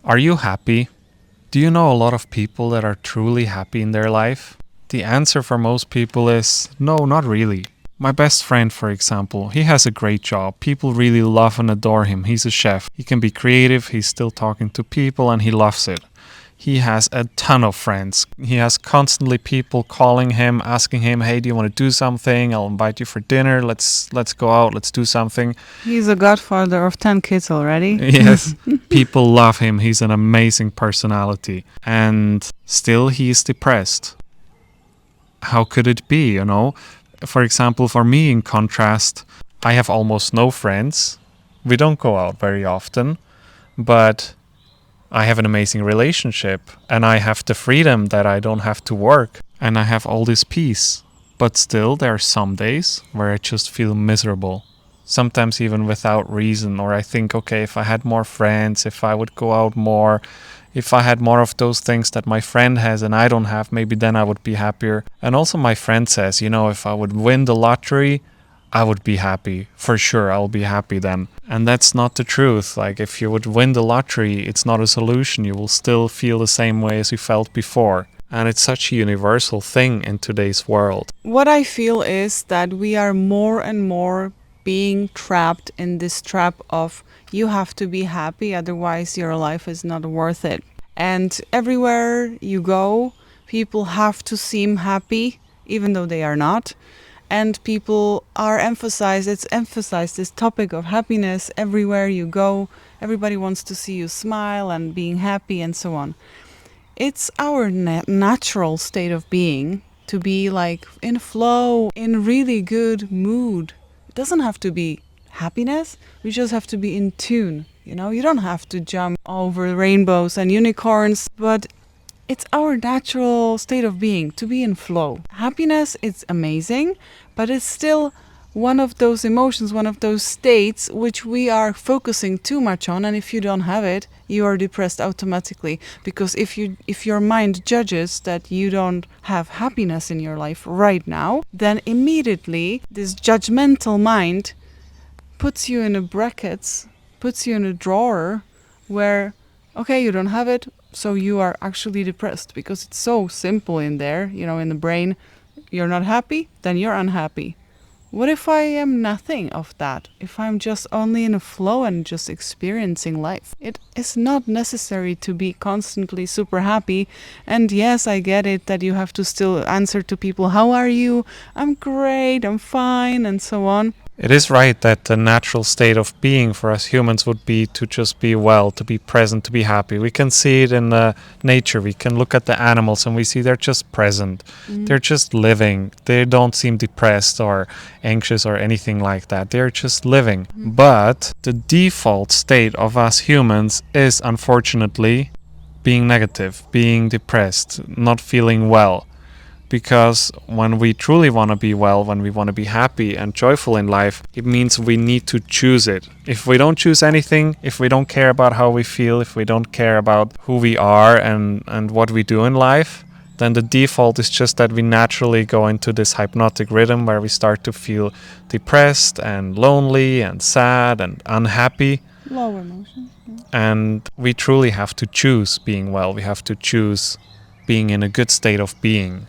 Are you happy? Do you know a lot of people that are truly happy in their life? The answer for most people is no, not really. My best friend, for example, he has a great job. People really love and adore him. He's a chef. He can be creative, he's still talking to people, and he loves it. He has a ton of friends. He has constantly people calling him, asking him, "Hey, do you want to do something? I'll invite you for dinner. Let's go out. Let's do something." He's a godfather of 10 kids already. Yes, people love him. He's an amazing personality. And still he's depressed. How could it be, you know? For example, for me, in contrast, I have almost no friends. We don't go out very often, but I have an amazing relationship and I have the freedom that I don't have to work and I have all this peace. But still, there are some days where I just feel miserable. Sometimes even without reason, or I think, okay, if I had more friends, if I would go out more, if I had more of those things that my friend has and I don't have, maybe then I would be happier. And also my friend says, if I would win the lottery, I would be happy. For sure, I'll be happy then. And that's not the truth. Like, if you would win the lottery, it's not a solution. You will still feel the same way as you felt before. And it's such a universal thing in today's world. What I feel is that we are more and more being trapped in this trap of you have to be happy, otherwise your life is not worth it. And everywhere you go, people have to seem happy, even though they are not. And people are it's emphasized, this topic of happiness everywhere you go. Everybody wants to see you smile and being happy and so on. It's our natural state of being to be like in flow, in really good mood. It doesn't have to be happiness. We just have to be in tune. You don't have to jump over rainbows and unicorns, but it's our natural state of being to be in flow. Happiness is amazing, but it's still one of those emotions, one of those states which we are focusing too much on, and if you don't have it, you are depressed automatically. Because if your mind judges that you don't have happiness in your life right now, then immediately this judgmental mind puts you in a brackets, puts you in a drawer where, okay, you don't have it, so you are actually depressed, because it's so simple in there, in the brain. You're not happy, then you're unhappy. What if I am nothing of that? If I'm just only in a flow and just experiencing life? It is not necessary to be constantly super happy. And yes, I get it that you have to still answer to people, how are you? I'm great, I'm fine, and so on. It is right that the natural state of being for us humans would be to just be well, to be present, to be happy. We can see it in nature. We can look at the animals and we see they're just present. They're just living. They don't seem depressed or anxious or anything like that. They're just living. But the default state of us humans is, unfortunately, being negative, being depressed, not feeling well. Because when we truly want to be well, when we want to be happy and joyful in life, it means we need to choose it. If we don't choose anything, if we don't care about how we feel, if we don't care about who we are and what we do in life, then the default is just that we naturally go into this hypnotic rhythm where we start to feel depressed and lonely and sad and unhappy. Low emotions. And we truly have to choose being well. We have to choose being in a good state of being.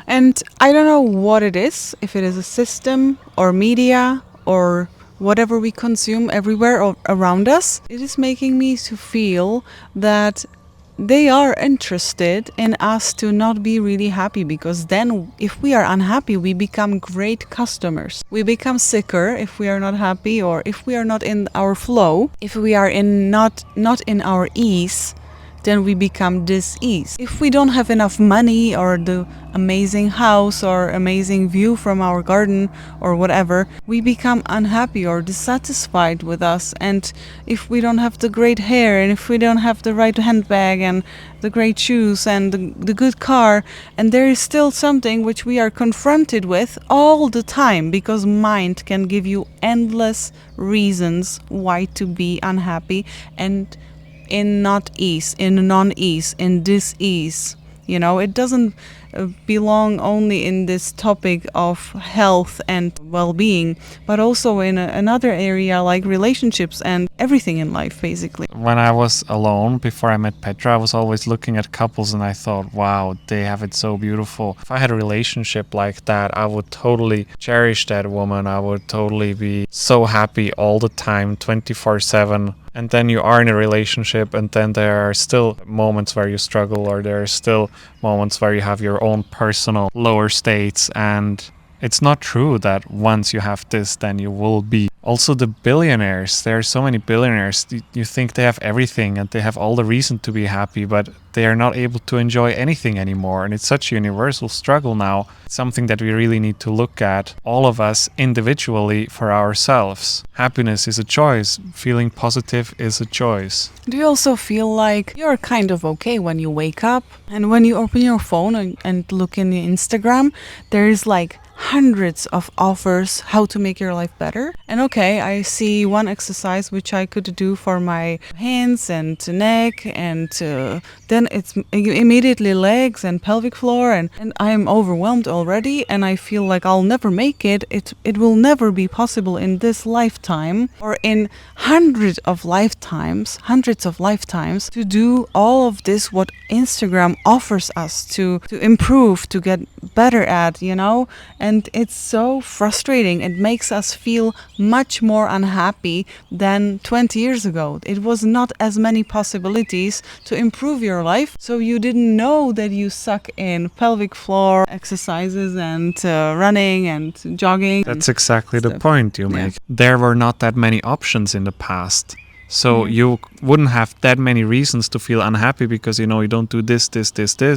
And I don't know what it is, if it is a system or media or whatever we consume everywhere or around us. It is making me to feel that they are interested in us to not be really happy, because then if we are unhappy, we become great customers. We become sicker if we are not happy, or if we are not in our flow, if we are not in our ease, then we become dis-ease. If we don't have enough money or the amazing house or amazing view from our garden or whatever, we become unhappy or dissatisfied with us. And if we don't have the great hair, and if we don't have the right handbag and the great shoes and the good car, and there is still something which we are confronted with all the time, because mind can give you endless reasons why to be unhappy and in not ease, in non-ease, in dis-ease. You know, it doesn't belong only in this topic of health and well-being, but also in another area like relationships and everything in life, basically. When I was alone before I met Petra, I was always looking at couples and I thought, wow, they have it so beautiful. If I had a relationship like that, I would totally cherish that woman. I would totally be so happy all the time, 24/7. And then you are in a relationship, and then there are still moments where you struggle, or there are still moments where you have your own personal lower states. And it's not true that once you have this, then you will be. Also, the billionaires, there are so many billionaires. You think they have everything and they have all the reason to be happy, but they are not able to enjoy anything anymore. And it's such a universal struggle now. It's something that we really need to look at, all of us individually, for ourselves. Happiness is a choice. Feeling positive is a choice. Do you also feel like you're kind of okay when you wake up and when you open your phone and look in Instagram, there's like hundreds of offers how to make your life better? And okay, I see one exercise which I could do for my hands and neck, and then it's immediately legs and pelvic floor, and I am overwhelmed already, and I feel like I'll never make it. It will never be possible in this lifetime or in hundreds of lifetimes to do all of this what Instagram offers us to improve, to get better at, you know? And it's so frustrating. It makes us feel much more unhappy than 20 years ago. It was not as many possibilities to improve your life, so you didn't know that you suck in pelvic floor exercises and running and jogging. That's exactly the point you make. There were not that many options in the past. So you wouldn't have that many reasons to feel unhappy because, you know, you don't do this,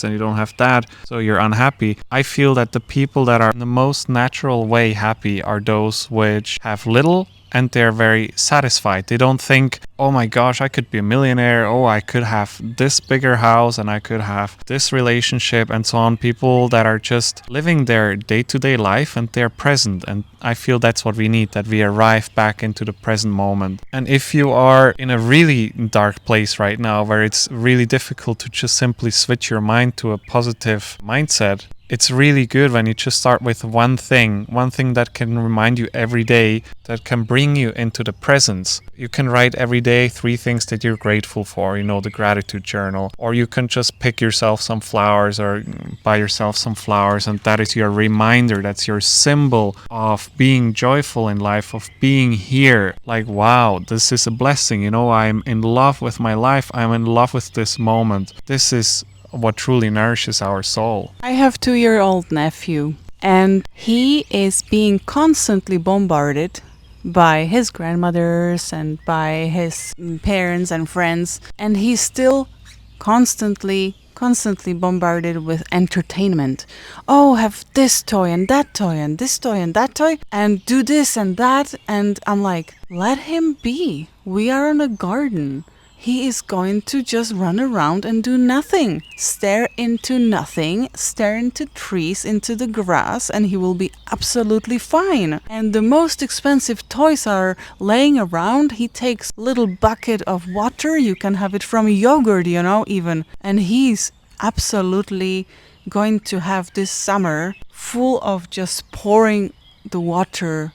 and you don't have that, so you're unhappy. I feel that the people that are in the most natural way happy are those which have little and they're very satisfied. They don't think, oh my gosh, I could be a millionaire, oh, I could have this bigger house and I could have this relationship and so on. People that are just living their day-to-day life and they're present. And I feel that's what we need, that we arrive back into the present moment. And if you are in a really dark place right now where it's really difficult to just simply switch your mind to a positive mindset, it's really good when you just start with one thing that can remind you every day, that can bring you into the presence. You can write every day 3 things that you're grateful for, you know, the gratitude journal. Or you can just pick yourself some flowers or buy yourself some flowers, and that is your reminder, that's your symbol of being joyful in life, of being here. Like, wow, this is a blessing, you know, I'm in love with my life, I'm in love with this moment. This is what truly nourishes our soul. I have 2-year-old nephew, and he is being constantly bombarded by his grandmothers and by his parents and friends, and he's still constantly bombarded with entertainment. Oh, have this toy and that toy and this toy and that toy, and do this and that. And I'm like, let him be. We are in a garden. He is going to just run around and do nothing. Stare into nothing, stare into trees, into the grass, and he will be absolutely fine. And the most expensive toys are laying around. He takes a little bucket of water. You can have it from yogurt, you know, even. And he's absolutely going to have this summer full of just pouring the water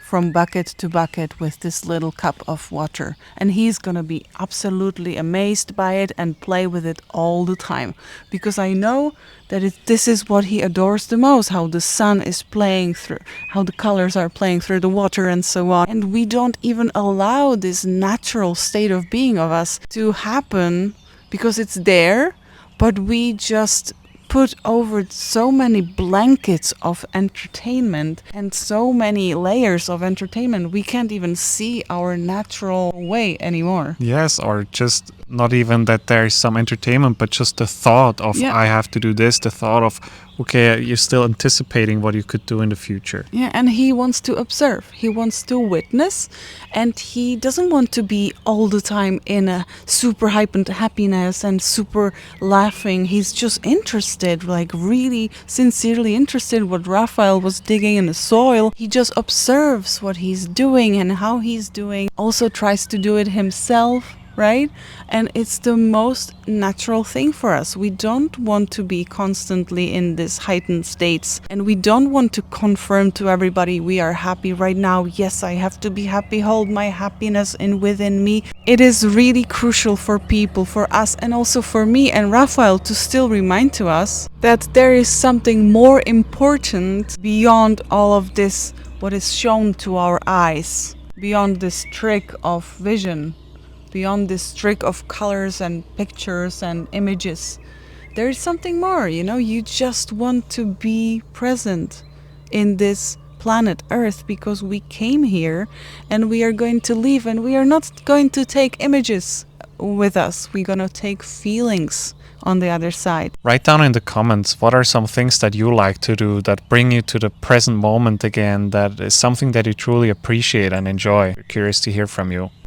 from bucket to bucket with this little cup of water. And he's gonna be absolutely amazed by it and play with it all the time. Because I know that this is what he adores the most, how the sun is playing through, how the colors are playing through the water and so on. And we don't even allow this natural state of being of us to happen because it's there, but we just put over so many blankets of entertainment and so many layers of entertainment, we can't even see our natural way anymore. Yes, or just not even that there is some entertainment, but just the thought of I have to do this, the thought of, okay, you're still anticipating what you could do in the future. Yeah, and he wants to observe, he wants to witness, and he doesn't want to be all the time in a super heightened happiness and super laughing. He's just interested, like really sincerely interested what Raphael was digging in the soil. He just observes what he's doing and how he's doing, also tries to do it himself. right? And it's the most natural thing for us. We don't want to be constantly in these heightened states, and we don't want to confirm to everybody we are happy right now. Yes, I have to be happy, hold my happiness in within me. It is really crucial for people, for us, and also for me and Raphael to still remind to us that there is something more important beyond all of this, what is shown to our eyes, beyond this trick of vision, beyond this trick of colors and pictures and images. There is something more, you just want to be present in this planet Earth, because we came here and we are going to leave, and we are not going to take images with us. We're going to take feelings on the other side. Write down in the comments what are some things that you like to do that bring you to the present moment again, that is something that you truly appreciate and enjoy. We're curious to hear from you.